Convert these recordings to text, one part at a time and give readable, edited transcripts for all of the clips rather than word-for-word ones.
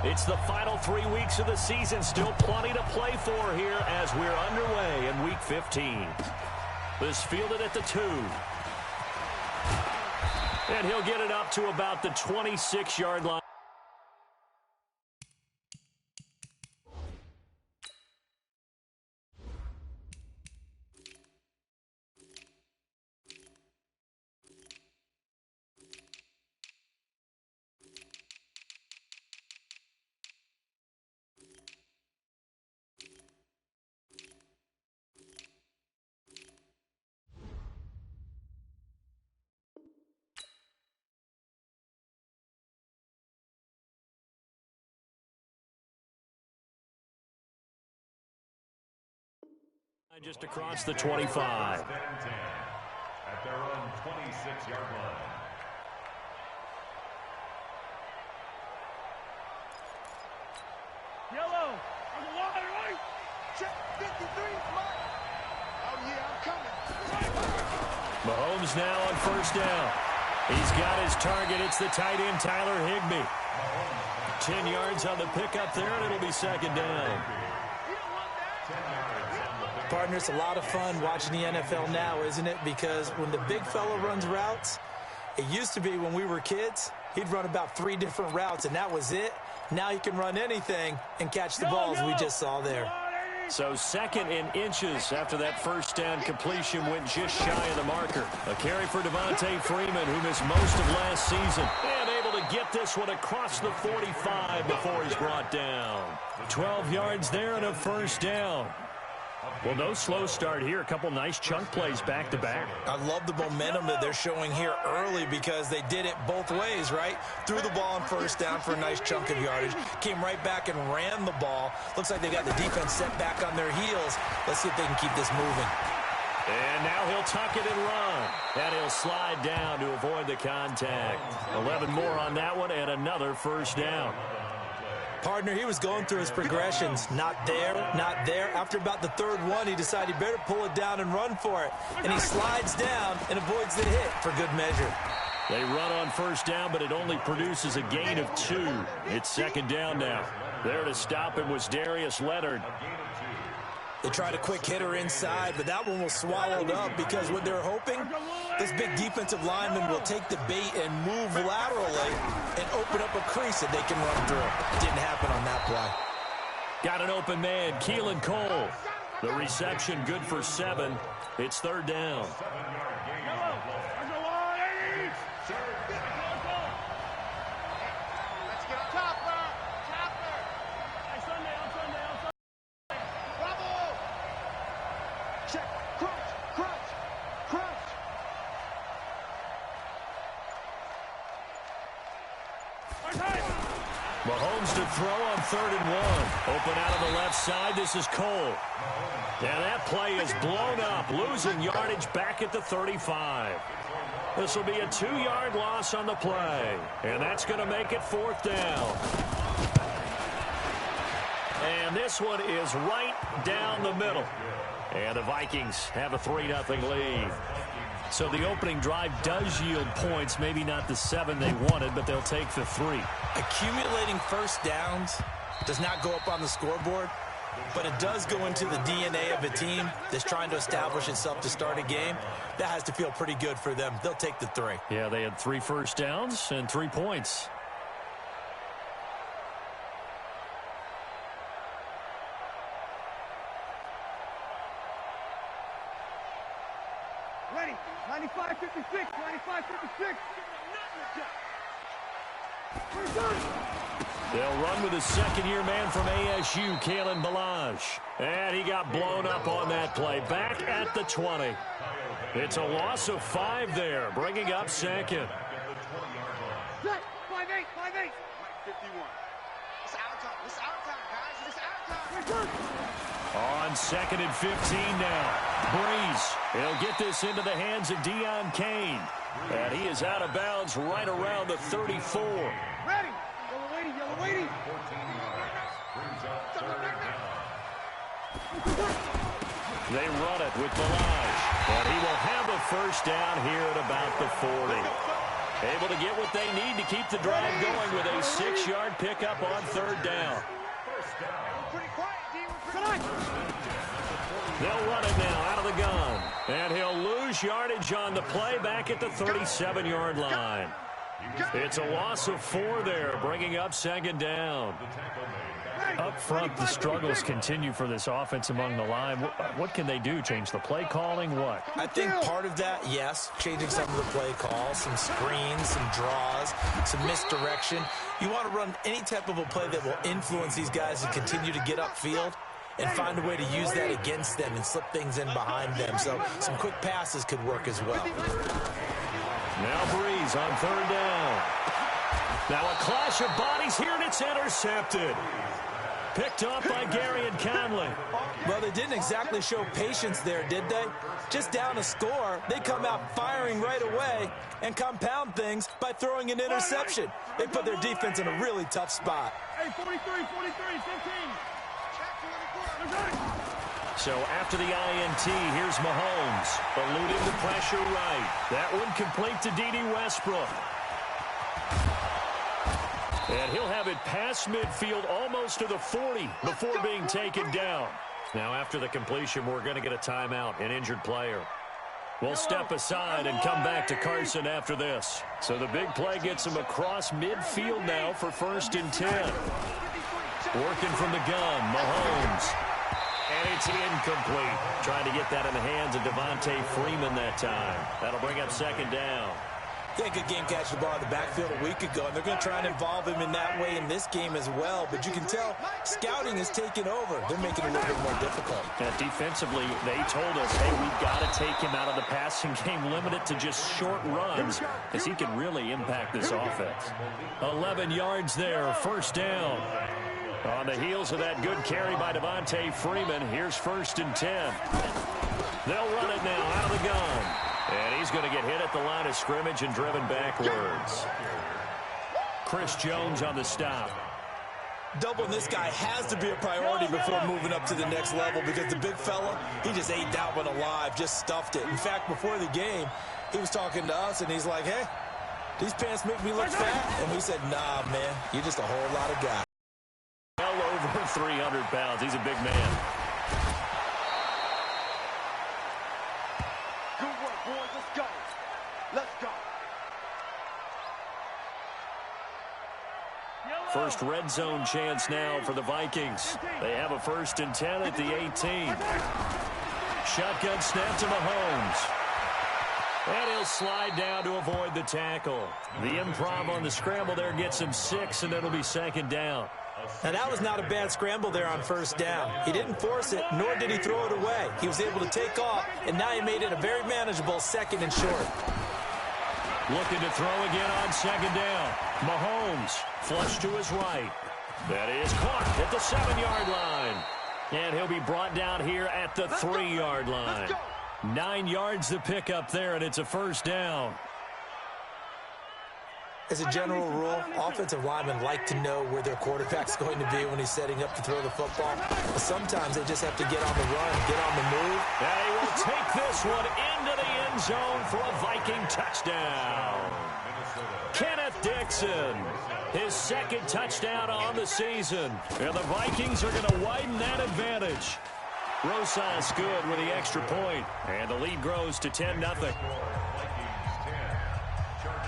It's the final 3 weeks of the season. Still plenty to play for here as we're underway in Week 15. This fielded at the 2. And he'll get it up to about the 26-yard line. Just across the 25. At their own 26-yard line. Yellow on the line, right? Check 53. Oh yeah, I'm coming. Mahomes now on first down. He's got his target. It's the tight end, Tyler Higbee. 10 yards on the pickup there, and it'll be second down. Partner, it's a lot of fun watching the NFL now, isn't it? Because when the big fella runs routes, it used to be when we were kids, he'd run about 3 different routes, and that was it. Now he can run anything and catch the balls we just saw there. So second in inches after that first down completion went just shy of the marker. A carry for Devontae Freeman, who missed most of last season. And able to get this one across the 45 before he's brought down. 12 yards there and a first down. Well, no slow start here. A couple nice chunk plays back-to-back. I love the momentum that they're showing here early because they did it both ways, right? Threw the ball on first down for a nice chunk of yardage. Came right back and ran the ball. Looks like they got the defense set back on their heels. Let's see if they can keep this moving. And now he'll tuck it and run. And he'll slide down to avoid the contact. 11 more on that one and another first down. Partner, he was going through his progressions. Not there, not there. After about the third one, he decided he better pull it down and run for it. And he slides down and avoids the hit for good measure. They run on first down, but it only produces a gain of 2. It's second down now. There to stop him was Darius Leonard. They tried a quick hitter inside, but that one was swallowed up because what they're hoping, this big defensive lineman will take the bait and move laterally and open up a crease that they can run through. Didn't happen on that play. Got an open man, Keelan Cole. The reception good for 7. It's third down. Mahomes to throw on 3rd and 1. Open out of the left side. This is Cole. And that play is blown up. Losing yardage back at the 35. This will be a 2-yard loss on the play. And that's going to make it 4th down. And this one is right down the middle. And the Vikings have a 3-0 lead. So the opening drive does yield points, maybe not the 7 they wanted, but they'll take the 3. Accumulating first downs does not go up on the scoreboard, but it does go into the DNA of a team that's trying to establish itself to start a game. That has to feel pretty good for them. They'll take the 3. Yeah, they had 3 first downs and 3 points. Ready, 95-56, 95-56. They'll run with a second-year man from ASU, Kalen Ballage. And he got blown up on that play. Back at the 20. It's a loss of 5 there, bringing up second. 5-8, 5-8. 51. It's our time. It's our time, guys. It's our time. On 2nd and 15 now. Breeze. He'll get this into the hands of Deion Kane. And he is out of bounds right around the 34. Ready. Yellow lady, yellow lady. They run it with Ballage. And he will have a first down here at about the 40. Able to get what they need to keep the drive going with a 6-yard pickup on third down. They'll run it now out of the gun. And he'll lose yardage on the play back at the 37-yard line. It's a loss of 4 there, bringing up second down. Up front, the struggles continue for this offense among the line. What can they do? Change the play calling? What? I think part of that, yes, changing some of the play calls, some screens, some draws, some misdirection. You want to run any type of a play that will influence these guys and continue to get upfield and find a way to use that against them and slip things in behind them. So some quick passes could work as well. Now Breeze on third down. Now a clash of bodies here, and it's intercepted. Picked off by Gary and Conley. Well, they didn't exactly show patience there, did they? Just down a score, they come out firing right away and compound things by throwing an interception. They put their defense in a really tough spot. Hey, 43, 15. So after the INT, here's Mahomes, eluding the pressure right. That one complete to D.D. Westbrook. And he'll have it past midfield almost to the 40 before being taken down. Now after the completion, we're going to get a timeout, an injured player. We'll step aside and come back to Carson after this. So the big play gets him across midfield now for 1st and 10. Working from the gun, Mahomes. And it's incomplete. Trying to get that in the hands of Devontae Freeman that time. That'll bring up second down. They had a good game catching the ball in the backfield a week ago, and they're going to try and involve him in that way in this game as well. But you can tell scouting is taking over. They're making it a little bit more difficult. Yeah, defensively, they told us, hey, we've got to take him out of the passing game, limit it to just short runs, as he can really impact this offense. 11 yards there, 1st down. On the heels of that good carry by Devontae Freeman, here's 1st and 10. They'll run it now out of the gun. And he's going to get hit at the line of scrimmage and driven backwards. Chris Jones on the stop. Doubling this guy has to be a priority before moving up to the next level, because the big fella, he just ate that one alive, just stuffed it. In fact, before the game, he was talking to us, and he's like, hey, these pants make me look fat. And we said, nah, man, you're just a whole lot of guy. Well over 300 pounds. He's a big man. Good work, boys. Let's go. Let's go. First red zone chance now for the Vikings. They have a 1st and 10 at the 18. Shotgun snap to Mahomes. And he'll slide down to avoid the tackle. The improv on the scramble there gets him 6, and it'll be second down. Now, that was not a bad scramble there on 1st down. He didn't force it, nor did he throw it away. He was able to take off, and now he made it a very manageable 2nd and short. Looking to throw again on 2nd down. Mahomes, flush to his right. That is caught at the 7-yard line. And he'll be brought down here at the 3-yard line. 9 yards to pick up there, and it's a 1st down. As a general rule, offensive linemen like to know where their quarterback's going to be when he's setting up to throw the football. But sometimes they just have to get on the run, get on the move. And he will take this one into the end zone for a Viking touchdown. Kenneth Dixon, his 2nd touchdown on the season. And the Vikings are going to widen that advantage. Rosas good with the extra point. And the lead grows to 10-0.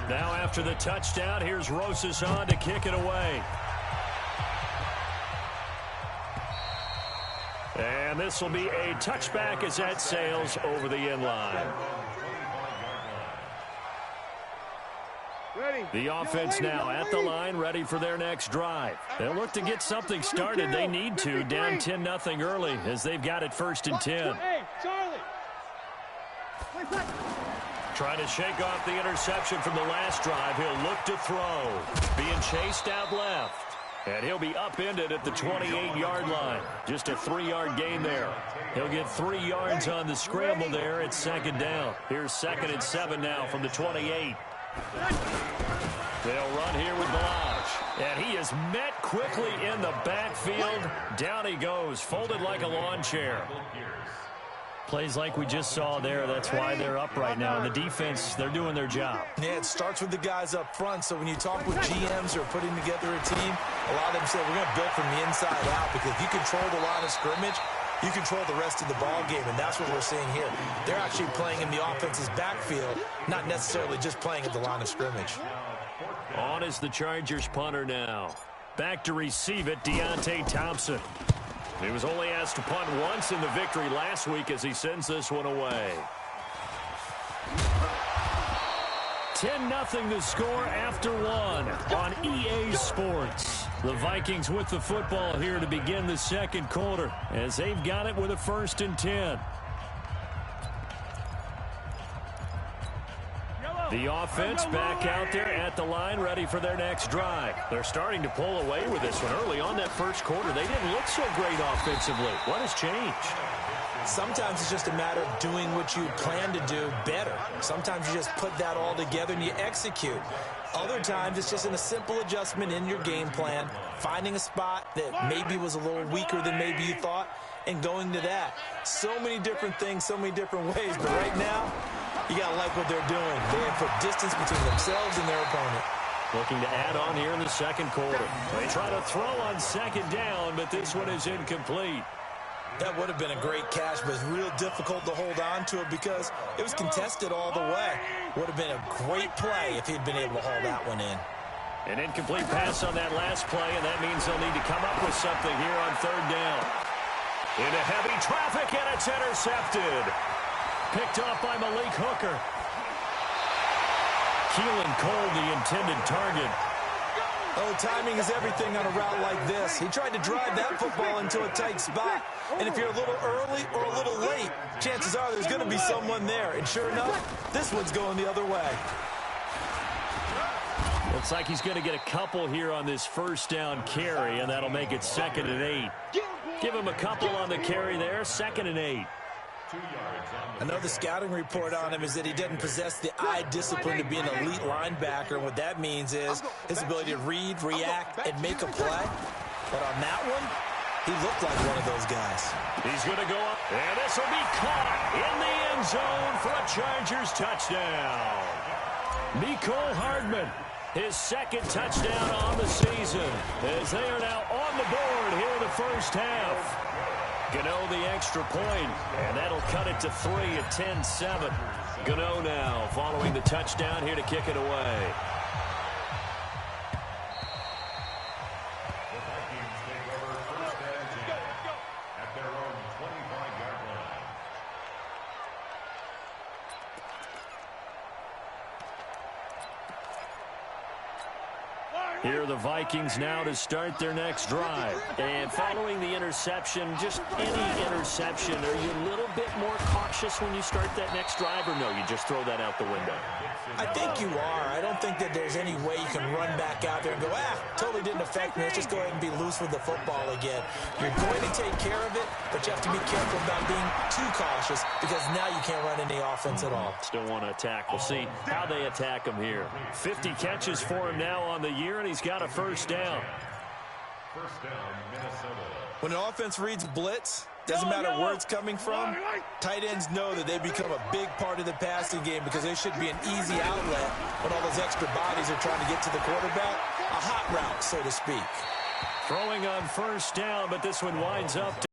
Now after the touchdown, here's Rosas on to kick it away. And this will be a touchback as that sails over the end line. The offense now at the line, ready for their next drive. They'll look to get something started. They need to, down 10-0 early, as they've got it 1st and 10. Hey, Charlie. Trying to shake off the interception from the last drive. He'll look to throw. Being chased out left. And he'll be upended at the 28-yard line. Just a 3-yard gain there. He'll get 3 yards on the scramble there at 2nd down. Here's 2nd and 7 now from the 28. They'll run here with Balaj. And he is met quickly in the backfield. Down he goes, folded like a lawn chair. Plays like we just saw there, that's why they're up right now. And the defense, they're doing their job. Yeah, it starts with the guys up front. So when you talk with GMs who are putting together a team, a lot of them say we're going to build from the inside out, because if you control the line of scrimmage, you control the rest of the ball game, and that's what we're seeing here. They're actually playing in the offense's backfield, not necessarily just playing at the line of scrimmage. On is the Chargers punter now. Back to receive it, Deontay Thompson. He was only asked to punt once in the victory last week as he sends this one away. 10-0 the score after one on EA Sports. The Vikings with the football here to begin the second quarter as they've got it with a 1st and 10. The offense back out there at the line, ready for their next drive. They're starting to pull away with this one. Early on that first quarter, they didn't look so great offensively. What has changed? Sometimes it's just a matter of doing what you plan to do better. Sometimes you just put that all together and you execute. Other times it's just a simple adjustment in your game plan, finding a spot that maybe was a little weaker than maybe you thought, and going to that. So many different things, so many different ways, but right now, you got to like what they're doing. They have put distance between themselves and their opponent. Looking to add on here in the second quarter. They try to throw on 2nd down, but this one is incomplete. That would have been a great catch, but it's real difficult to hold on to it because it was contested all the way. Would have been a great play if he'd been able to haul that one in. An incomplete pass on that last play, and that means they'll need to come up with something here on 3rd down. Into heavy traffic, and it's intercepted. Picked off by Malik Hooker. Keelan Cole, the intended target. Oh, timing is everything on a route like this. He tried to drive that football into a tight spot. And if you're a little early or a little late, chances are there's going to be someone there. And sure enough, this one's going the other way. Looks like he's going to get a couple here on this 1st down carry, and that'll make it 2nd and 8. Give him a couple on the carry there, 2nd and 8. I know the scouting report on him is that he doesn't possess the eye discipline to be an elite linebacker, and what that means is his ability to read, react, and make a play. But on that one, he looked like one of those guys. He's going to go up, and this will be caught in the end zone for a Chargers touchdown. Mecole Hardman, his 2nd touchdown on the season, as they are now on the board here in the first half. Gano the extra point, and that'll cut it to 3 at 10-7. Gano now following the touchdown here to kick it away. The Vikings take over 1st and 10 at their own 25-yard line. Here are the Vikings now to start their next drive. And following the interception, just any interception, are you a little bit more cautious when you start that next drive, or no, you just throw that out the window? I think you are. I don't think that there's any way you can run back out there and go, totally didn't affect me. Let's just go ahead and be loose with the football again. You're going to take care of it, but you have to be careful about being too cautious because now you can't run any offense at all. Still want to attack. We'll see how they attack him here. 50 catches for him now on the year, and he's got a 1st down. 1st down, Minnesota. When an offense reads blitz, doesn't matter where it's coming from, tight ends know that they become a big part of the passing game because they should be an easy outlet when all those extra bodies are trying to get to the quarterback. A hot route, so to speak. Throwing on 1st down, but this one winds up to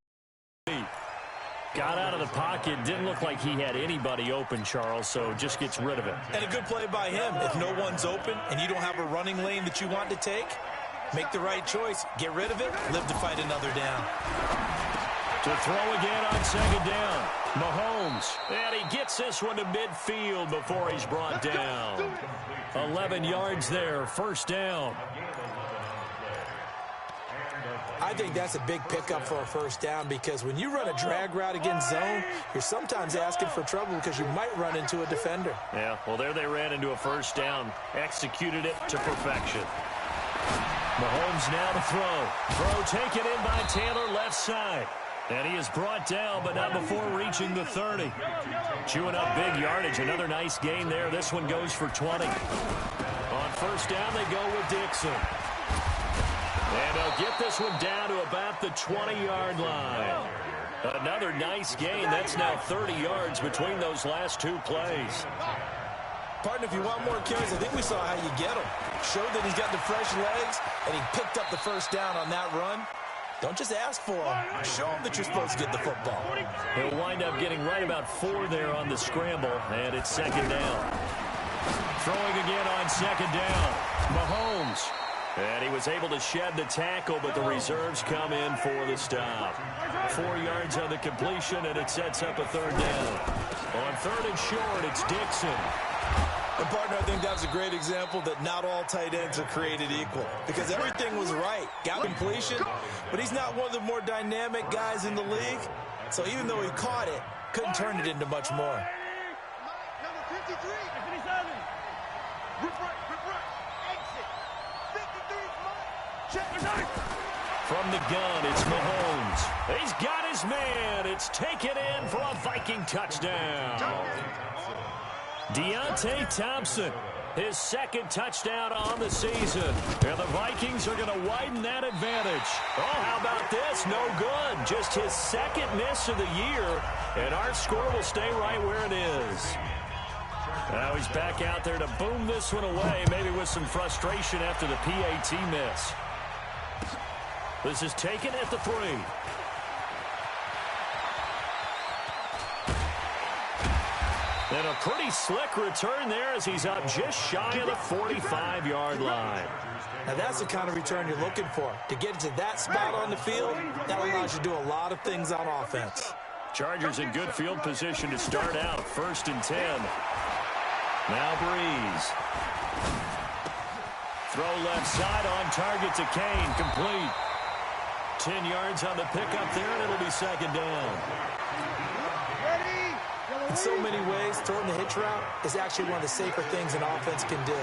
got out of the pocket. Didn't look like he had anybody open, Charles, so just gets rid of it. And a good play by him. If no one's open and you don't have a running lane that you want to take, make the right choice. Get rid of it. Live to fight another down. To throw again on 2nd down. Mahomes. And he gets this one to midfield before he's brought down. 11 yards there. 1st down. I think that's a big pickup for a 1st down because when you run a drag route against zone, you're sometimes asking for trouble because you might run into a defender. Yeah, well, there they ran into a 1st down. Executed it to perfection. Mahomes now to throw. Throw taken in by Taylor left side. And he is brought down, but not before reaching the 30. Chewing up big yardage. Another nice gain there. This one goes for 20. On 1st down, they go with Dixon. And they'll get this one down to about the 20-yard line. Another nice gain. That's now 30 yards between those last two plays. Partner, if you want more carries, I think we saw how you get them. Showed that he's got the fresh legs, and he picked up the first down on that run. Don't just ask for them. Show him that you're supposed to get the football. He'll wind up getting right about 4 there on the scramble, and it's second down. Throwing again on second down. Mahomes. And he was able to shed the tackle, but the reserves come in for the stop. 4 yards on the completion, and it sets up a third down. On third and short, it's Dixon. And, partner, I think that was a great example that not all tight ends are created equal, because everything was right. Got completion, but he's not one of the more dynamic guys in the league. So even though he caught it, couldn't turn it into much more. Number 53. 57. Rip right. Exit. 53 is mine. Check the knife. From the gun, it's Mahomes. He's got his man. It's taken in for a Viking touchdown. Deontay Thompson, his second touchdown on the season. And the Vikings are going to widen that advantage. Oh, how about this? No good. Just his second miss of the year. And our score will stay right where it is. Now he's back out there to boom this one away, maybe with some frustration after the PAT miss. This is taken at the 3. And a pretty slick return there as he's up just shy of the 45-yard line. Now that's the kind of return you're looking for. To get to that spot on the field, that allows you to do a lot of things on offense. Chargers in good field position to start out. 1st and 10. Now Breeze. Throw left side on target to Kane. Complete. 10 yards on the pickup there, and it'll be second down. In so many ways, throwing the hitch route is actually one of the safer things an offense can do.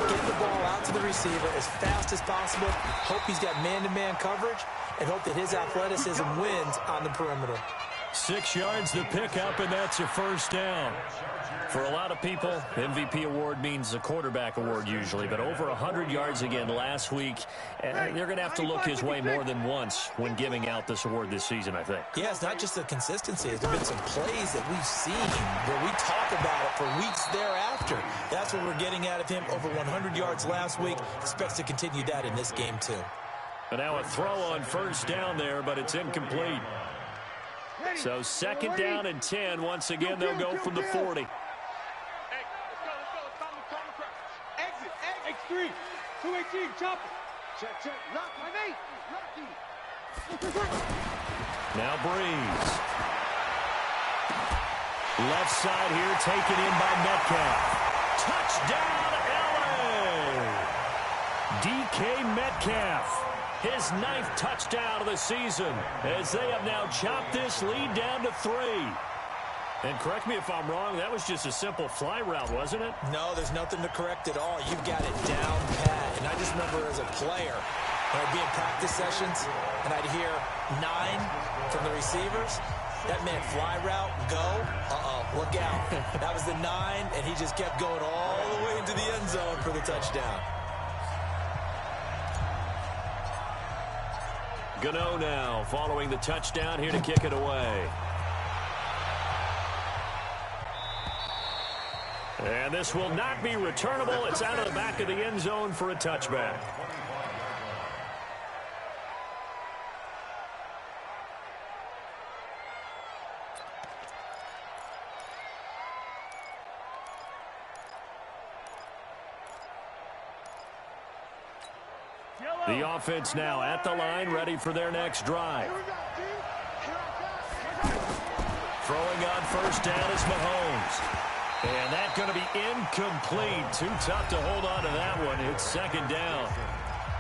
Get the ball out to the receiver as fast as possible, hope he's got man-to-man coverage, and hope that his athleticism wins on the perimeter. 6 yards the pickup, and that's a first down. For a lot of people, MVP award means a quarterback award usually, but over 100 yards again last week. They're going to have to look his way more than once when giving out this award this season, I think. Yeah, it's not just the consistency. There's been some plays that we've seen where we talk about it for weeks thereafter. That's what we're getting out of him. Over 100 yards last week. Expects to continue that in this game, too. And now a throw on first down there, but it's incomplete. So second down and 10. Once again, they'll go from the 40. Exit. X3. 218. Chopper. Check. Lock my mate. Now Breeze. Left side here taken in by Metcalf. Touchdown, LA! DK Metcalf. His 9th touchdown of the season as they have now chopped this lead down to 3. And correct me if I'm wrong, that was just a simple fly route, wasn't it? No, there's nothing to correct at all. You've got it down pat. And I just remember as a player, when I'd be in practice sessions and I'd hear 9 from the receivers, that meant fly route, go, look out. That was the 9, and he just kept going all the way into the end zone for the touchdown. Gano now following the touchdown here to kick it away. And this will not be returnable. It's out of the back of the end zone for a touchback. The offense now at the line, ready for their next drive. Throwing on first down is Mahomes. And that's going to be incomplete. Too tough to hold on to that one. It's second down.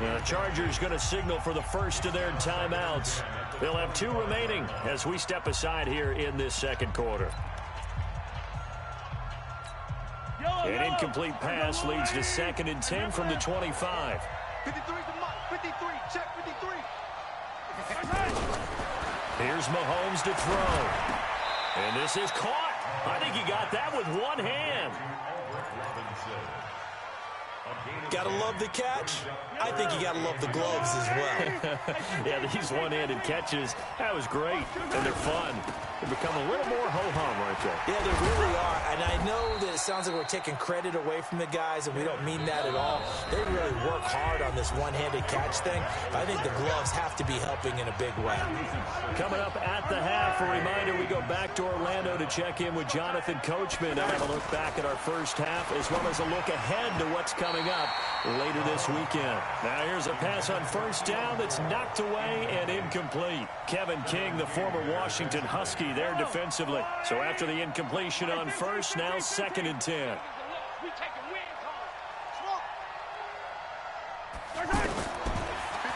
The Chargers going to signal for the first of their timeouts. They'll have 2 remaining as we step aside here in this second quarter. An incomplete pass leads to 2nd and 10 from the 25. 53 to Mike. 53. Check 53. Here's Mahomes to throw. And this is caught. I think he got that with one hand. Gotta love the catch. I think you gotta love the gloves as well. Yeah, these one-handed catches, that was great, and they're fun. They become a little more ho-hum, aren't they? Yeah, they really are, and I know that it sounds like we're taking credit away from the guys, and we don't mean that at all. They really work hard on this one-handed catch thing. I think the gloves have to be helping in a big way. Coming up at the half, a reminder, we go back to Orlando to check in with Jonathan Coachman and have a look back at our first half, as well as a look ahead to what's coming up later this weekend. Now here's a pass on first down that's knocked away and incomplete. Kevin King, the former Washington Husky, there defensively. So after the incompletion on first, now 2nd and 10.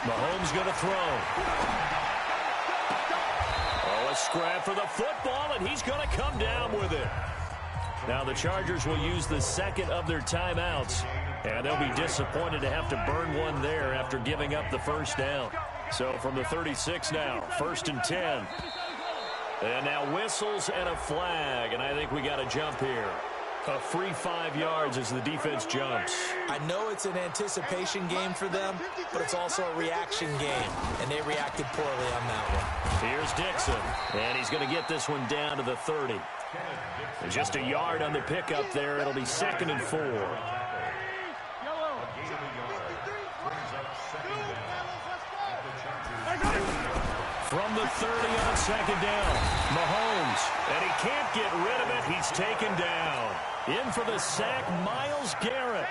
Mahomes going to throw. Oh, a scrap for the football, and he's going to come down with it. Now the Chargers will use the second of their timeouts, and they'll be disappointed to have to burn one there after giving up the first down. So from the 36 now, 1st and 10. And now whistles and a flag, and I think we got a jump here. A free 5 yards as the defense jumps. I know it's an anticipation game for them, but it's also a reaction game, and they reacted poorly on that one. Here's Dixon, and he's going to get this one down to the 30. And just a yard on the pickup there. It'll be 2nd and 4. From the 30 on 2nd down, Mahomes, and he can't get rid of it. He's taken down. In for the sack, Myles Garrett.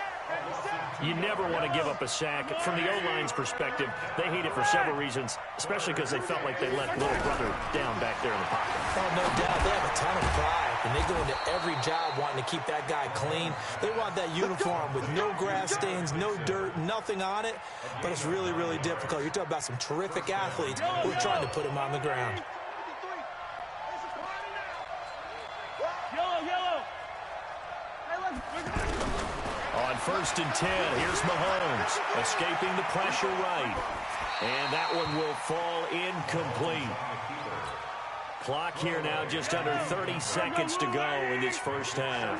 You never want to give up a sack. From the O-line's perspective, they hate it for several reasons, especially because they felt like they let little brother down back there in the pocket. Oh, no doubt. They have a ton of pride, and they go into every job wanting to keep that guy clean. They want that uniform with no grass stains, no dirt, nothing on it, but it's really, really difficult. You're talking about some terrific athletes who are trying to put him on the ground. On 1st and 10, here's Mahomes, escaping the pressure right. And that one will fall incomplete. Clock here now just under 30 seconds to go in this first half.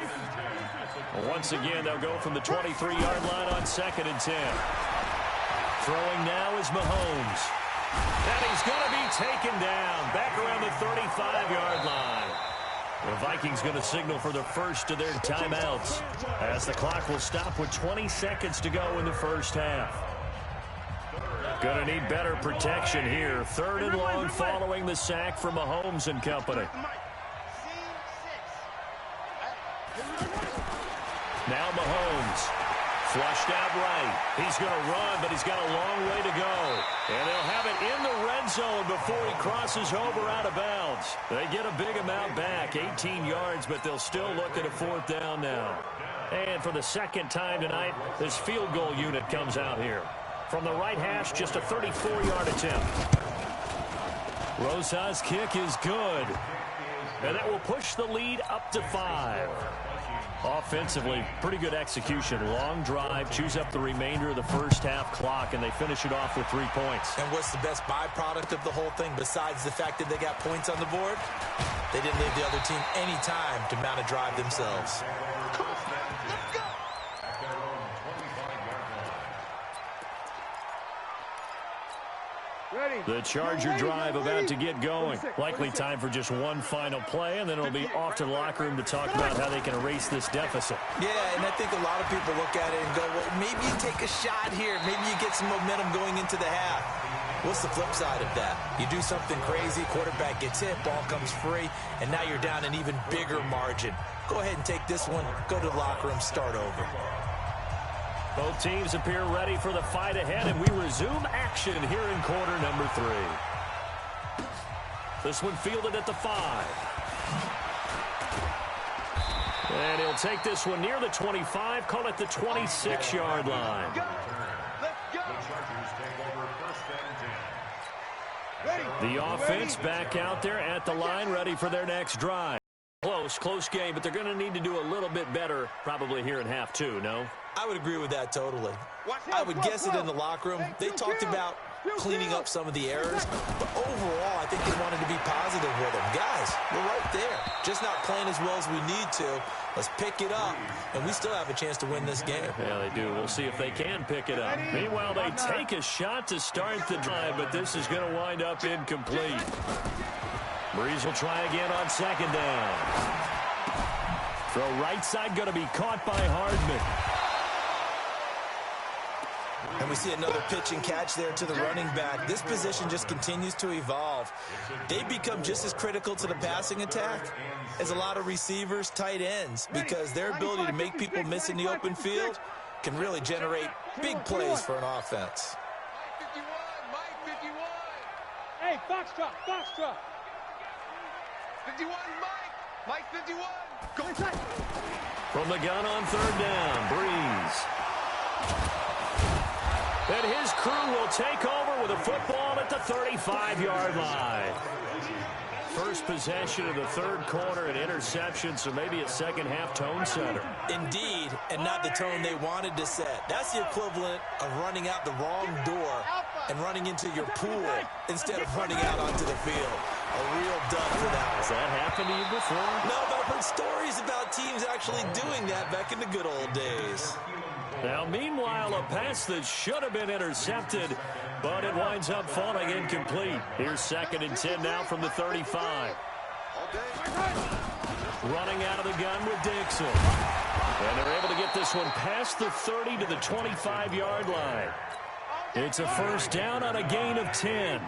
Once again, they'll go from the 23-yard line on 2nd and 10. Throwing now is Mahomes. And he's going to be taken down back around the 35-yard line. The Vikings going to signal for the first of their timeouts as the clock will stop with 20 seconds to go in the first half. Going to need better protection here. 3rd and long following the sack from Mahomes and company. Now Mahomes. Flushed out right. He's going to run, but he's got a long way to go. And they'll have it in the red zone before he crosses over out of bounds. They get a big amount back, 18 yards, but they'll still look at a 4th down now. And for the 2nd time tonight, this field goal unit comes out here. From the right hash, just a 34-yard attempt. Rosa's kick is good. And that will push the lead up to 5. Offensively, pretty good execution. Long drive, chews up the remainder of the first half clock, and they finish it off with 3 points. And what's the best byproduct of the whole thing besides the fact that they got points on the board? They didn't leave the other team any time to mount a drive themselves. The Charger drive about to get going. Likely time for just one final play, and then it'll be off to the locker room to talk about how they can erase this deficit. Yeah, and I think a lot of people look at it and go, well, maybe you take a shot here. Maybe you get some momentum going into the half. What's the flip side of that? You do something crazy, quarterback gets hit, ball comes free, and now you're down an even bigger margin. Go ahead and take this one, go to the locker room, start over. Both teams appear ready for the fight ahead, and we resume action here in quarter number 3. This one fielded at the 5. And he'll take this one near the 25, call it the 26-yard line. The offense back out there at the line, ready for their next drive. Close game, but they're going to need to do a little bit better probably here in half 2, no? I would agree with that totally. I would guess it in the locker room. They talked about cleaning up some of the errors. But overall, I think they wanted to be positive with them. Guys, we're right there. Just not playing as well as we need to. Let's pick it up, and we still have a chance to win this game. Yeah, they do. We'll see if they can pick it up. Meanwhile, they take a shot to start the drive, but this is going to wind up incomplete. Breeze will try again on second down. Throw right side going to be caught by Hardman. And we see another pitch and catch there to the running back. This position just continues to evolve. They become just as critical to the passing attack as a lot of receivers, tight ends, because their ability to make people miss in the open field can really generate big plays for an offense. Mike 51. Hey, Foxtrot, Foxtrot. 51, Mike 51. Go inside. From the gun on third down, Breeze. And his crew will take over with a football at the 35-yard line. First possession of the third quarter, an interception, so maybe a second-half tone setter. Indeed, and not the tone they wanted to set. That's the equivalent of running out the wrong door and running into your pool instead of running out onto the field. A real dud for that. Has that happened to you before? No, but I've heard stories about teams actually doing that back in the good old days. Now, meanwhile, a pass that should have been intercepted, but it winds up falling incomplete. Here's 2nd and 10 now from the 35. Running out of the gun with Dixon. And they're able to get this one past the 30 to the 25-yard line. It's a first down on a gain of 10.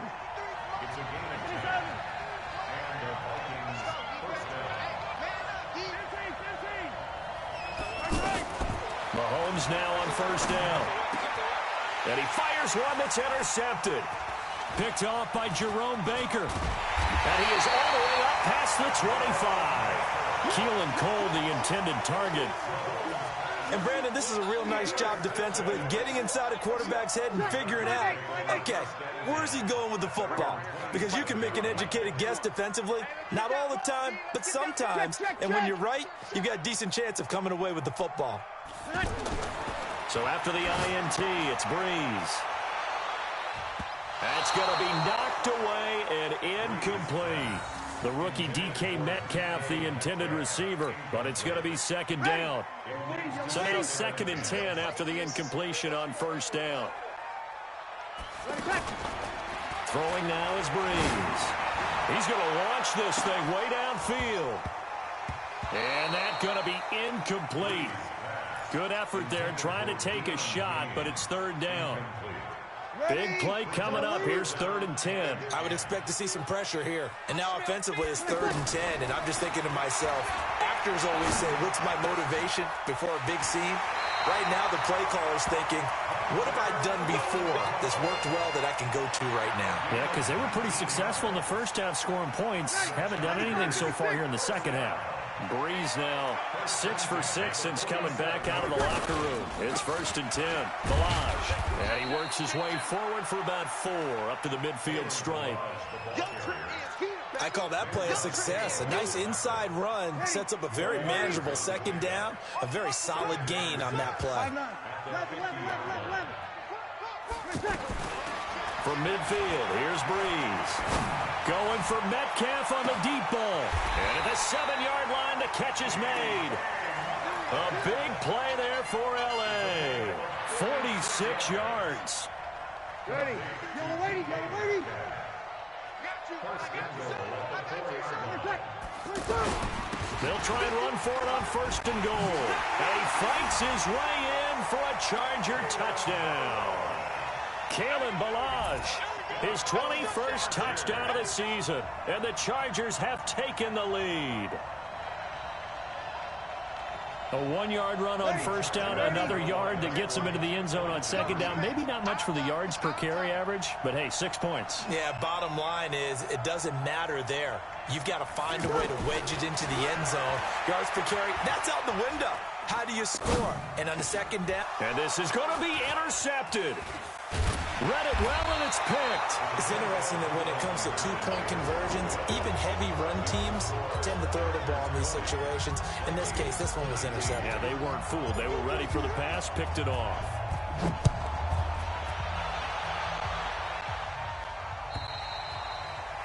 Mahomes now on first down. And he fires one that's intercepted. Picked off by Jerome Baker. And he is all the way up past the 25. Keelan Cole, the intended target. And, Brandon, this is a real nice job defensively, getting inside a quarterback's head and figuring out, okay, where's he going with the football? Because you can make an educated guess defensively, not all the time, but sometimes. And when you're right, you've got a decent chance of coming away with the football. So after the INT, it's Breeze. That's going to be knocked away and incomplete. The rookie DK Metcalf, the intended receiver, but it's going to be second down. So now 2nd and 10 after the incompletion on first down. Throwing now is Breeze. He's going to launch this thing way downfield. And that's going to be incomplete. Good effort there, trying to take a shot, but it's third down. Big play coming up. Here's 3rd and 10. I would expect to see some pressure here. And now offensively it's 3rd and 10. And I'm just thinking to myself, actors always say, what's my motivation before a big scene? Right now the play caller's thinking, what have I done before that's worked well that I can go to right now? Yeah, because they were pretty successful in the first half scoring points. Haven't done anything so far here in the second half. Breeze now 6 for 6 since coming back out of the locker room. It's 1st and 10. Balaj. And he works his way forward for about 4 up to the midfield stripe. I call that play a success. A nice inside run sets up a very manageable second down. A very solid gain on that play. From midfield, here's Breeze. Going for Metcalf on the deep ball. And at the 7-yard line, the catch is made. A big play there for L.A. 46 yards. Ready. You're waiting. They'll try and run for it on 1st and goal. And he fights his way in for a Charger touchdown. Kalen Balaj, his 21st touchdown of the season, and the Chargers have taken the lead. A 1-yard run on first down, another yard that gets him into the end zone on second down. Maybe not much for the yards per carry average, but hey, 6 points. Yeah, bottom line is it doesn't matter there. You've got to find a way to wedge it into the end zone. Yards per carry, that's out the window. How do you score? And on the second down. And this is going to be intercepted. Read it well, and it's picked. It's interesting that when it comes to two-point conversions, even heavy run teams tend to throw the ball in these situations. In this case, this one was intercepted. Yeah, they weren't fooled. They were ready for the pass, picked it off.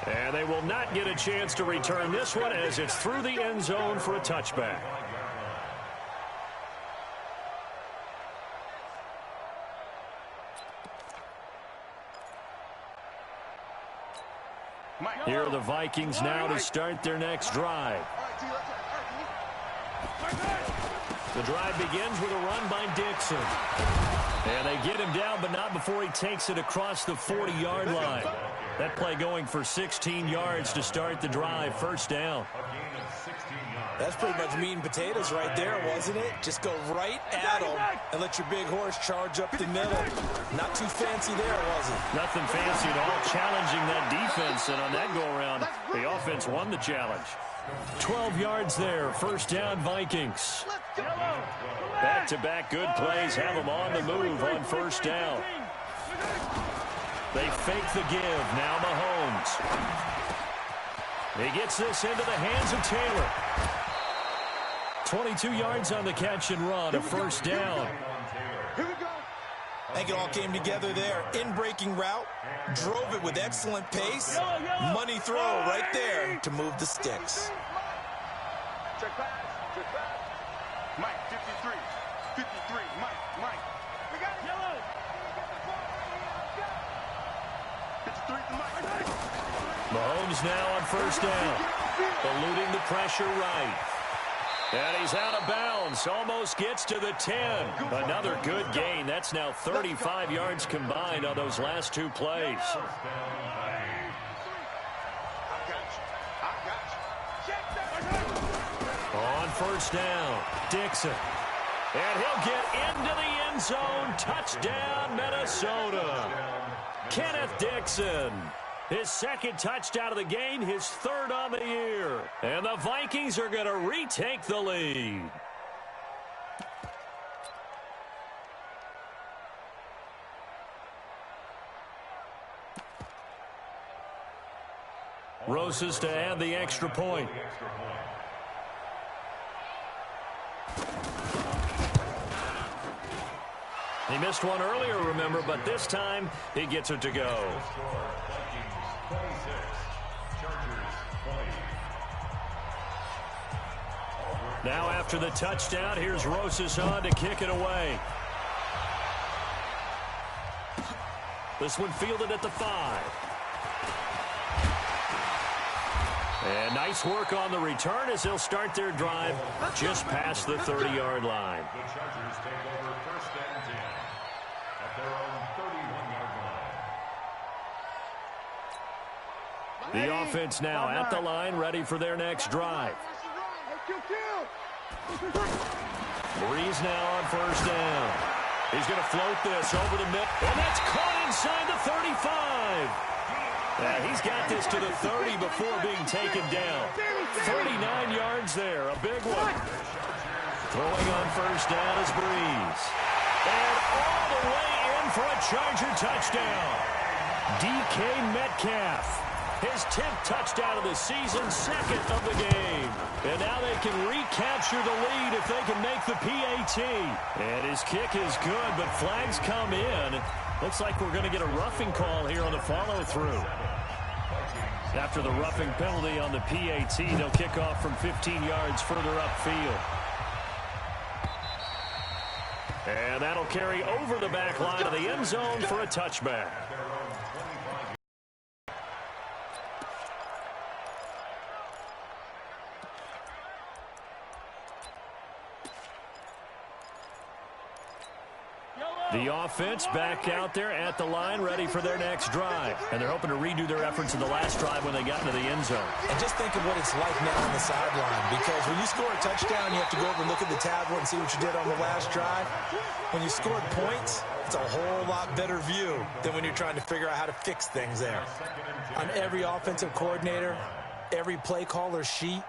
And they will not get a chance to return this one as it's through the end zone for a touchback. Here are the Vikings now to start their next drive. The drive begins with a run by Dixon. And they get him down, but not before he takes it across the 40-yard line. That play going for 16 yards to start the drive. First down. That's pretty much meat and potatoes right there, wasn't it? Just go right at them and let your big horse charge up the middle. Not too fancy there, was it? Nothing fancy at all, challenging that defense. And on that go-around, the offense won the challenge. 12 yards there. First down, Vikings. Back-to-back good plays have them on the move on first down. They fake the give. Now Mahomes. He gets this into the hands of Taylor. 22 yards on the catch and run, a first down. I think it all came together there. In-breaking route, drove it with excellent pace. Money throw right there to move the sticks. Check pass. Mike, 53. 53, Mike. We got it. Yellow. 53 to Mike. Mahomes now on first down. Eluding the pressure right. And he's out of bounds. Almost gets to the 10. Another good gain. That's now 35 yards combined on those last two plays. On first down, Dixon. And he'll get into the end zone. Touchdown, Minnesota. Kenneth Dixon. His second touchdown of the game, his third on the year. And the Vikings are going to retake the lead. Roses to add the extra point. He missed one earlier, remember, but this time he gets it to go. Now after the touchdown, here's Roses on to kick it away. This one fielded at the 5. And nice work on the return as they'll start their drive just past the 30-yard line. The Chargers take over first and 10 at their own 31-yard line. The offense now at the line, ready for their next drive. Breeze now on first down. He's going to float this over the middle, and that's caught inside the 35. He's got this to the 30 before being taken down. 39 yards there, a big one. Throwing on first down is Breeze. And all the way in for a Charger touchdown. DK Metcalf. His 10th touchdown of the season, second of the game. And now they can recapture the lead if they can make the PAT. And his kick is good, but flags come in. Looks like we're going to get a roughing call here on the follow-through. After the roughing penalty on the PAT, they'll kick off from 15 yards further upfield. And that'll carry over the back line of the end zone for a touchback. The offense back out there at the line, ready for their next drive. And they're hoping to redo their efforts in the last drive when they got into the end zone. And just think of what it's like now on the sideline, because when you score a touchdown, you have to go over and look at the tablet and see what you did on the last drive. When you scored points, it's a whole lot better view than when you're trying to figure out how to fix things there. On every offensive coordinator, every play caller sheet,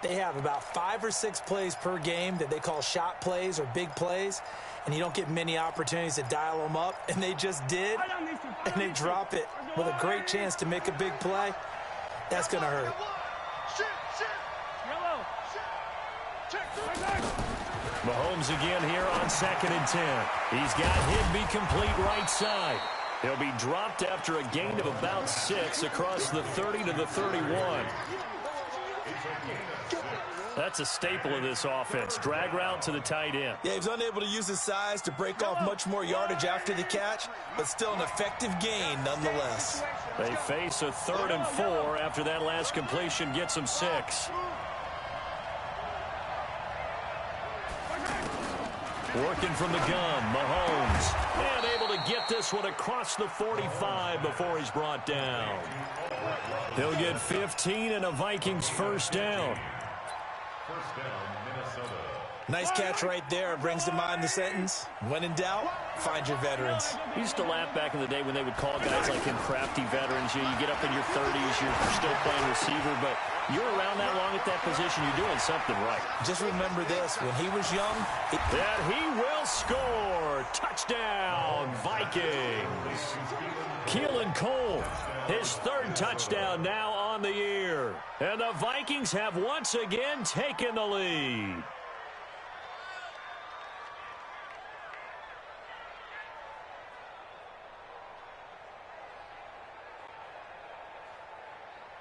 they have about 5 or 6 plays per game that they call shot plays or big plays, and you don't get many opportunities to dial them up, and they just did, and they drop it with a great chance to make a big play. That's going to hurt. Mahomes again here on 2nd and 10. He's got Higbee complete right side. He'll be dropped after a gain of about 6 across the 30 to the 31. That's a staple of this offense. Drag route to the tight end. Yeah, he was unable to use his size to break off much more yardage after the catch, but still an effective gain nonetheless. They face a 3rd and 4 after that last completion gets them 6. Working from the gun, Mahomes. And able to get this one across the 45 before he's brought down. He'll get 15 and a Vikings first down. First down, Minnesota. Nice catch right there. Brings to mind the sentence, when in doubt, find your veterans. We used to laugh back in the day when they would call guys like him crafty veterans. You get up in your 30s, you're still playing receiver, but you're around that long at that position, you're doing something right. Just remember this, when he was young, that he will score. Touchdown, Vikings. Keelan Cole, his 3rd touchdown now on the year. And the Vikings have once again taken the lead.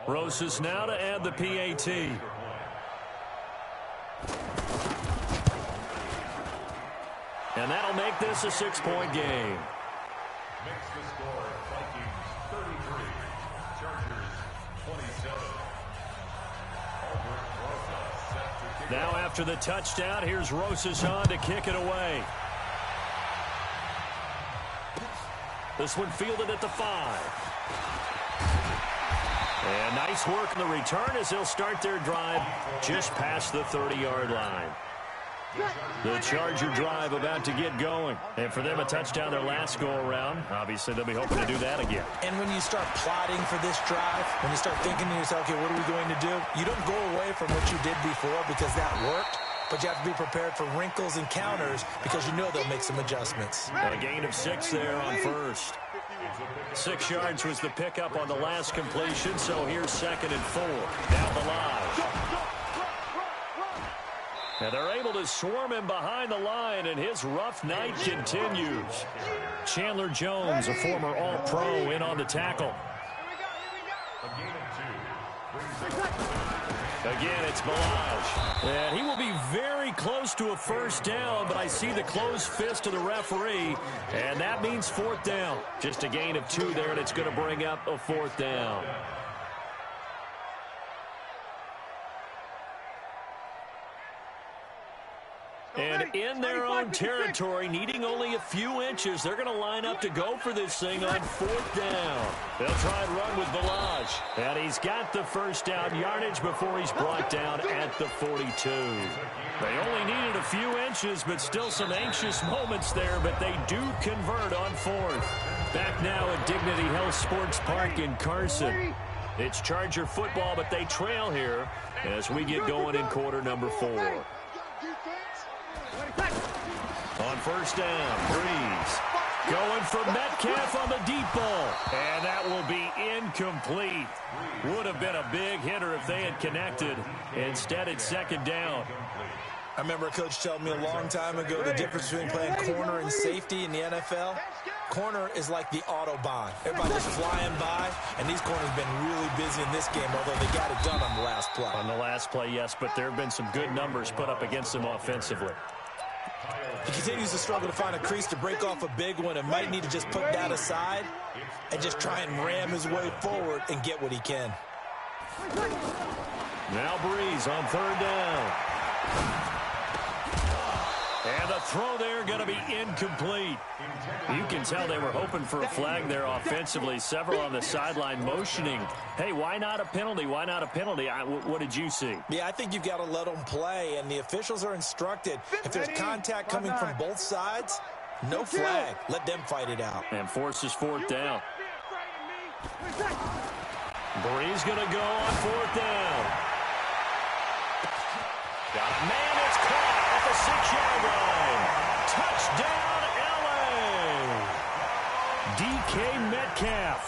Rosas now to add the PAT. And that'll make this a 6-point game. Makes the score Vikings 33, Chargers 27. Now after the touchdown, here's Rosas on to kick it away. This one fielded at the 5. And nice work in the return as they'll start their drive just past the 30-yard line. The Charger drive about to get going. And for them, a touchdown their last go-around. Obviously, they'll be hoping to do that again. And when you start plotting for this drive, when you start thinking to yourself, okay, what are we going to do? You don't go away from what you did before because that worked. But you have to be prepared for wrinkles and counters because you know they'll make some adjustments. And a gain of 6 there on first. 6 yards was the pickup on the last completion, so here's 2nd and 4. Now Balaj. And they're able to swarm him behind the line, and his rough night continues. Chandler Jones, a former All-Pro, in on the tackle. Again, it's Balaj. And he will be very close to a first down, but I see the closed fist of the referee, and that means 4th down. Just a gain of 2 there, and it's going to bring up a 4th down. And in their own territory, needing only a few inches, they're going to line up to go for this thing on 4th down. They'll try and run with Balaj. And he's got the first down yardage before he's brought down at the 42. They only needed a few inches, but still some anxious moments there, but they do convert on 4th. Back now at Dignity Health Sports Park in Carson. It's Charger football, but they trail here as we get going in quarter number 4. On first down, Breeze going for Metcalf on the deep ball. And that will be incomplete. Would have been a big hitter if they had connected. Instead, it's 2nd down. I remember a coach telling me a long time ago the difference between playing corner and safety in the NFL. Corner is like the Autobahn. Everybody's flying by, and these corners have been really busy in this game, although they got it done on the last play. On the last play, yes, but there have been some good numbers put up against them offensively. He continues to struggle to find a crease to break off a big one and might need to just put that aside and just try and ram his way forward and get what he can. Now Breeze on 3rd down. And the throw there going to be incomplete. You can tell they were hoping for a flag there offensively. Several on the sideline motioning, hey, why not a penalty? Why not a penalty? What did you see? Yeah, I think you've got to let them play, and the officials are instructed. If there's contact coming from both sides, no flag. Let them fight it out. And forces 4th down. Breeze going to go on 4th down. Got a man, it's caught at the 6-yard line. Touchdown, L.A. DK Metcalf,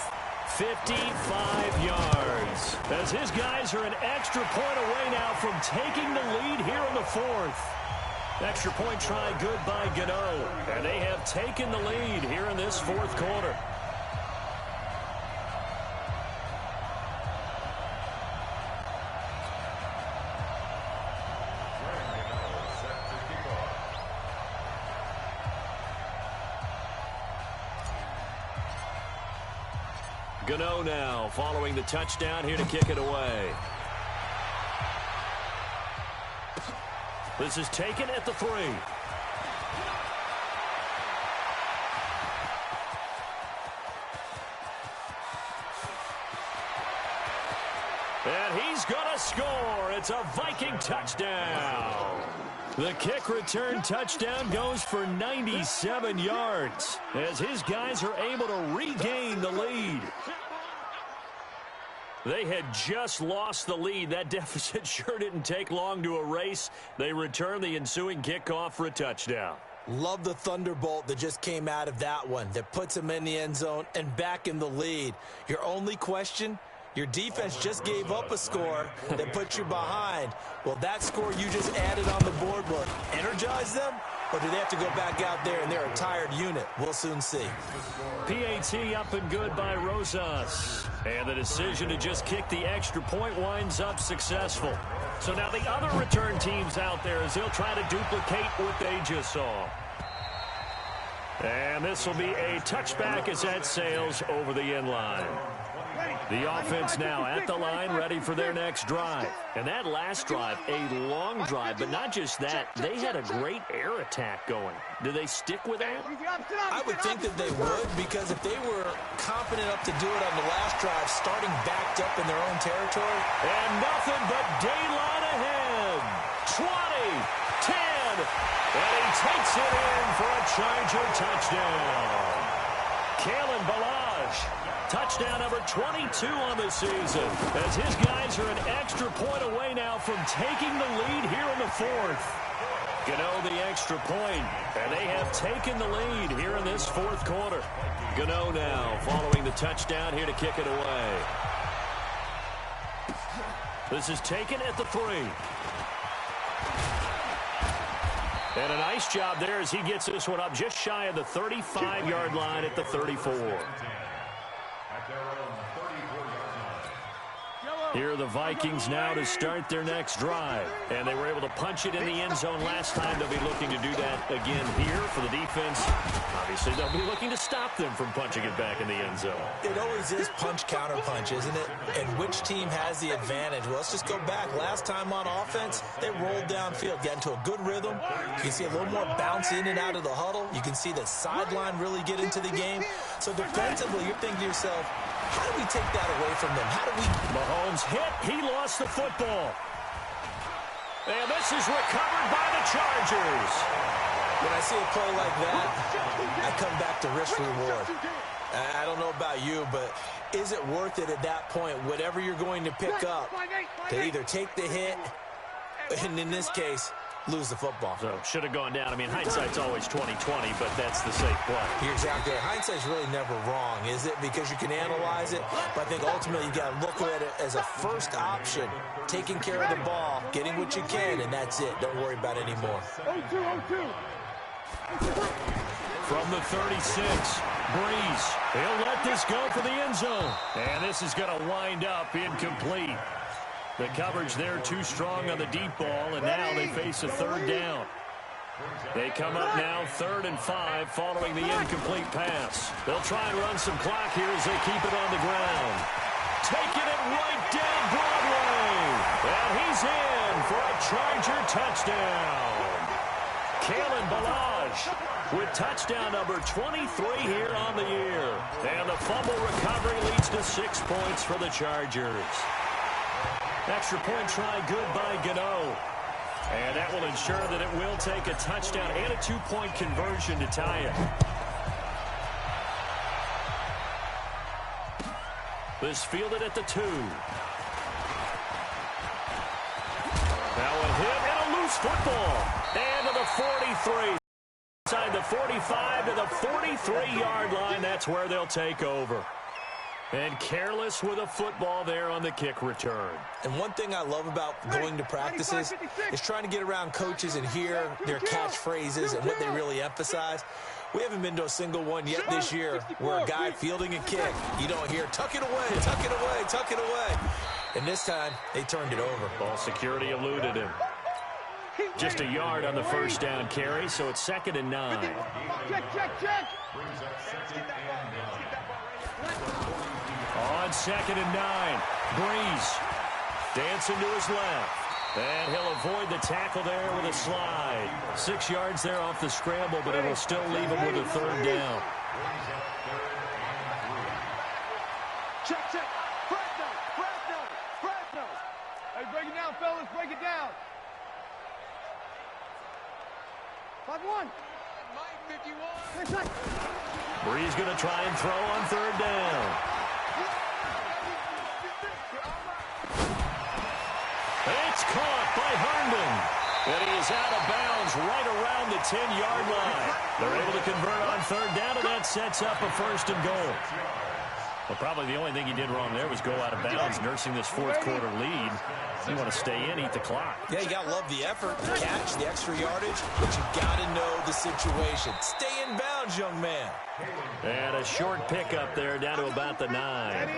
55 yards. As his guys are an extra point away now from taking the lead here in the 4th. Extra point try good by Gano. And they have taken the lead here in this 4th quarter. Gano now following the touchdown here to kick it away. This is taken at the 3. And he's going to score. It's a Viking touchdown. The kick return touchdown goes for 97 yards as his guys are able to regain the lead. They had just lost the lead. That deficit sure didn't take long to erase. They return the ensuing kickoff for a touchdown. Love the thunderbolt that just came out of that one that puts him in the end zone and back in the lead. Your only question, your defense just gave up a score that put you behind. Well, that score you just added on the board will energize them, or do they have to go back out there and they're a tired unit? We'll soon see. PAT up and good by Rosas. And the decision to just kick the extra point winds up successful. So now the other return teams out there as they'll try to duplicate what they just saw. And this will be a touchback as that sails over the end line. The offense now at the line, ready for their next drive. And that last drive, a long drive, but not just that. They had a great air attack going. Do they stick with that? I would think that they would, because if they were confident enough to do it on the last drive, starting backed up in their own territory. And nothing but daylight ahead. 20, 10, and he takes it in for a Charger touchdown. Kalen Balazs. Touchdown number 22 on the season as his guys are an extra point away now from taking the lead here in the 4th. Gano the extra point, and they have taken the lead here in this 4th quarter. Gano now following the touchdown here to kick it away. This is taken at the 3. And a nice job there as he gets this one up just shy of the 35-yard line at the 34. Here are the Vikings now to start their next drive. And they were able to punch it in the end zone last time. They'll be looking to do that again here for the defense. Obviously, they'll be looking to stop them from punching it back in the end zone. It always is punch-counter-punch, isn't it? And which team has the advantage? Well, let's just go back. Last time on offense, they rolled downfield, got into a good rhythm. You can see a little more bounce in and out of the huddle. You can see the sideline really get into the game. So defensively, you're thinking to yourself, how do we take that away from them? How do we... Mahomes hit. He lost the football. And this is recovered by the Chargers. When I see a play like that, I come back to risk-reward. I don't know about you, but is it worth it at that point, whatever you're going to pick up, to either take the hit, and in this case, lose the football? So should have gone down. I mean, hindsight's always 20/20, but that's the safe play. You're exactly right. Hindsight's really never wrong, is it? Because you can analyze it, but I think ultimately you got to look at it as a first option, taking care of the ball, getting what you can, and that's it. Don't worry about it anymore. From the 36, Breeze. He'll let this go for the end zone. And this is going to wind up incomplete. The coverage there too strong on the deep ball, and now they face a 3rd down. They come up now 3rd and 5 following the incomplete pass. They'll try and run some clock here as they keep it on the ground. Taking it right down Broadway. And he's in for a Charger touchdown. Kalen Balazs with touchdown number 23 here on the year. And the fumble recovery leads to 6 points for the Chargers. Extra point try good by Gano. And that will ensure that it will take a touchdown and a 2-point conversion to tie it. This fielded at the 2. Now a hit and a loose football. And to the 43. Inside the 45 to the 43-yard line. That's where they'll take over. And careless with a football there on the kick return. And one thing I love about going to practices is trying to get around coaches and hear their catchphrases and what they really emphasize. We haven't been to a single one yet this year where a guy fielding a kick, you don't hear, tuck it away, tuck it away, tuck it away. And this time, they turned it over. Ball security eluded him. Just a yard on the first down carry, so it's 2nd and 9. on 2nd and 9. Breeze dancing to his left. And he'll avoid the tackle there with a slide. 6 yards there off the scramble, but it'll still leave him with a 3rd down. Check, check. Fresno. Hey, break it down, fellas. Break it down. 5-1. Breeze going to try and throw on 3rd down. It's caught by Herndon. And he is out of bounds right around the 10-yard line. They're able to convert on 3rd down, and that sets up a 1st and goal. Well, probably the only thing he did wrong there was go out of bounds, nursing this 4th quarter lead. You want to stay in, eat the clock. Yeah, you got to love the effort, the catch, the extra yardage, but you got to know the situation. Stay in bounds, young man. And a short pickup there down to about the 9.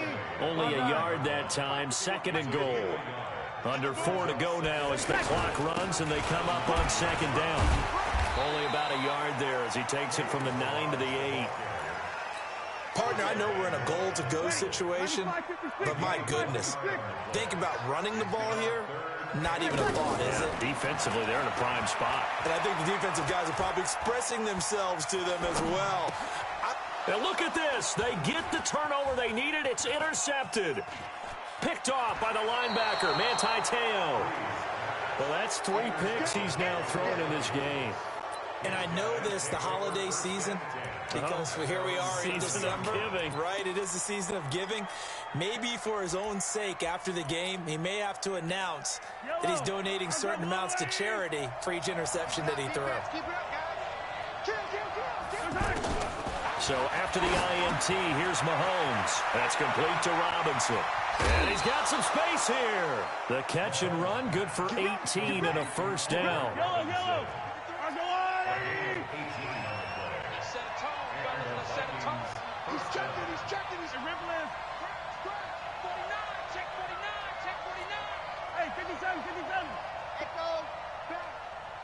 Only a yard that time, 2nd and goal. Under 4 to go now as the clock runs, and they come up on 2nd down. Only about a yard there as he takes it from the 9 to the 8. Partner, I know we're in a goal-to-go situation, but my goodness, think about running the ball here. Not even a thought, is it? Defensively, they're in a prime spot. And I think the defensive guys are probably expressing themselves to them as well. And look at this. They get the turnover they needed. It's intercepted. Picked off by the linebacker, Manti Te'o. Well, that's 3 picks he's now thrown in this game. And I know this, the holiday season, because here we are in December. Right, it is the season of giving. Maybe for his own sake, after the game, he may have to announce that he's donating certain amounts to charity for each interception that he throws. So after the INT, here's Mahomes. That's complete to Robinson. And he's got some space here. The catch and run, good for 18 and a 1st down. He's checking, he's dribbling. Check 49. Hey, 57. Echo, back.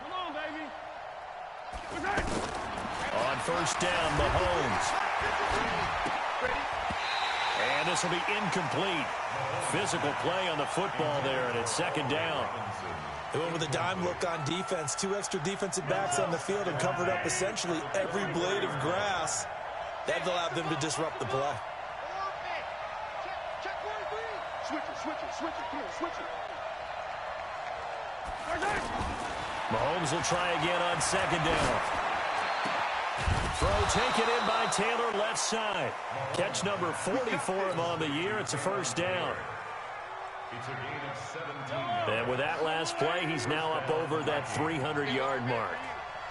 Come on, baby. On 1st down, Mahomes. And this will be incomplete. Physical play on the football there, and it's 2nd down. They went with a dime look on defense. 2 extra defensive backs on the field and covered up essentially every blade of grass. That allowed them to disrupt the play. Check 43. Switch it. Come on, switch it. Mahomes will try again on 2nd down. Throw taken in by Taylor, left side. Catch number 40 for him on the year. It's a 1st down. It's a gain of 17. And with that last play, he's now up over that 300-yard mark.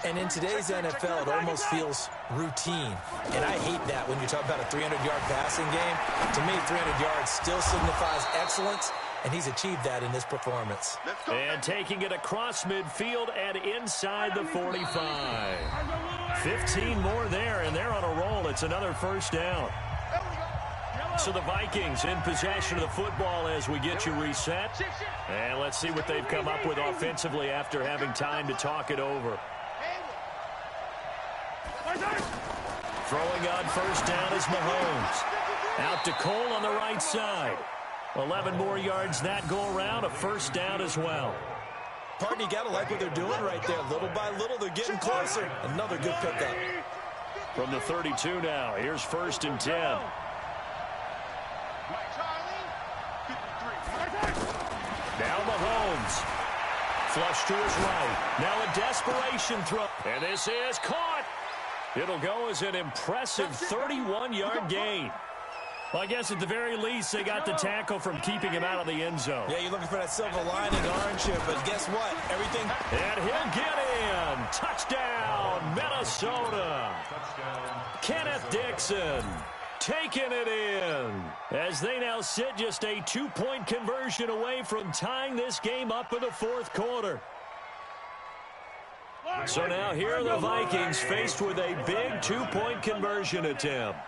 And in today's NFL, it almost feels routine. And I hate that when you talk about a 300-yard passing game. To me, 300 yards still signifies excellence, and he's achieved that in this performance. And taking it across midfield and inside the 45. 15 more there, and they're on a roll. It's another 1st down. So the Vikings in possession of the football as we get you reset. And let's see what they've come up with offensively after having time to talk it over. Throwing on 1st down is Mahomes. Out to Cole on the right side. 11 more yards that go around, a 1st down as well. Partner, you got to like what they're doing right there. Little by little, they're getting closer. Another good pickup. From the 32 now, here's 1st and 10. Now Mahomes. Flush to his right. Now a desperation throw. And this is caught. It'll go as an impressive 31-yard gain. Well, I guess at the very least, they got the tackle from keeping him out of the end zone. Yeah, you're looking for that silver lining, aren't you? But guess what? Everything... And he'll get in. Touchdown, Minnesota. Kenneth Dixon taking it in as they now sit just a 2-point conversion away from tying this game up in the 4th quarter. So now here are the Vikings faced with a big 2-point conversion attempt.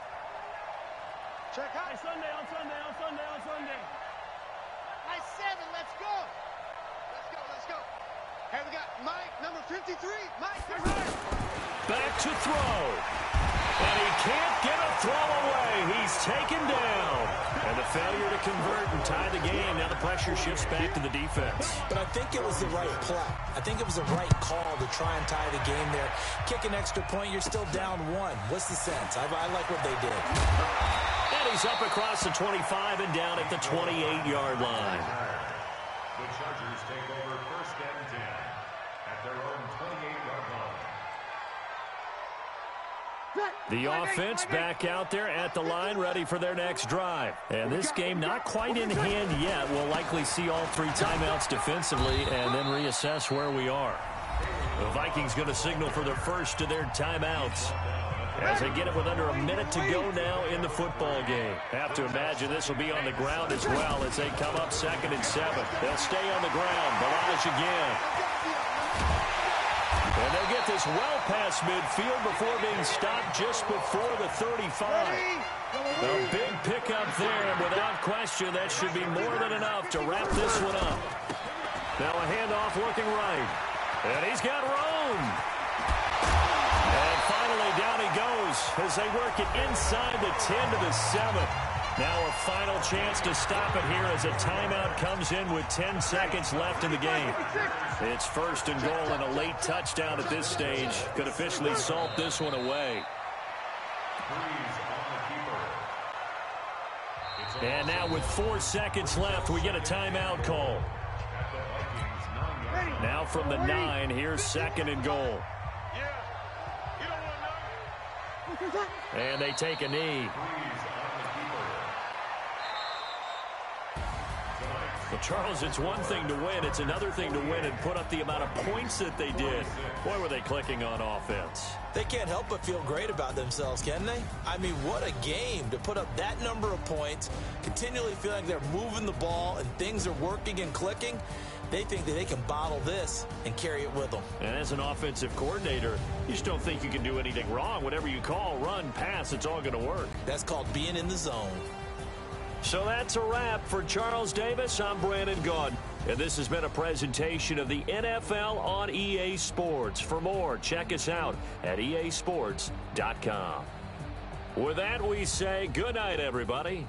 Check out. Sunday. High 7, let's go. Hey, we got Mike, number 53. Mike, Back to throw. And he can't get a throw away. He's taken down. And the failure to convert and tie the game. Now the pressure shifts back to the defense. But I think it was the right play. I think it was the right call to try and tie the game there. Kick an extra point, you're still down 1. What's the sense? I like what they did. And he's up across the 25 and down at the 28-yard line. The Chargers take over 1st and 10 at their own 28-yard line. The offense back out there at the line, ready for their next drive. And this game not quite in hand yet. We'll likely see all 3 timeouts defensively and then reassess where we are. The Vikings going to signal for the first of their timeouts as they get it with under a minute to go now in the football game. Have to imagine this will be on the ground as well as they come up 2nd and 7. They'll stay on the ground. Barrage again. And they get this well past midfield before being stopped just before the 35. A big pickup there, and without question, that should be more than enough to wrap this one up. Now a handoff looking right. And he's got room. And finally down he goes as they work it inside the 10 to the 7. Now a final chance to stop it here as a timeout comes in with 10 seconds left in the game. It's 1st and goal, and a late touchdown at this stage could officially salt this one away. And now with 4 seconds left, we get a timeout call. Now from the 9, here's 2nd and goal. And they take a knee. Well, Charles, it's one thing to win. It's another thing to win and put up the amount of points that they did. Boy, were they clicking on offense. They can't help but feel great about themselves, can they? I mean, what a game to put up that number of points, continually feeling like they're moving the ball and things are working and clicking. They think that they can bottle this and carry it with them. And as an offensive coordinator, you just don't think you can do anything wrong. Whatever you call, run, pass, it's all going to work. That's called being in the zone. So that's a wrap for Charles Davis. I'm Brandon Gaudin, and this has been a presentation of the NFL on EA Sports. For more, check us out at easports.com. With that, we say good night, everybody.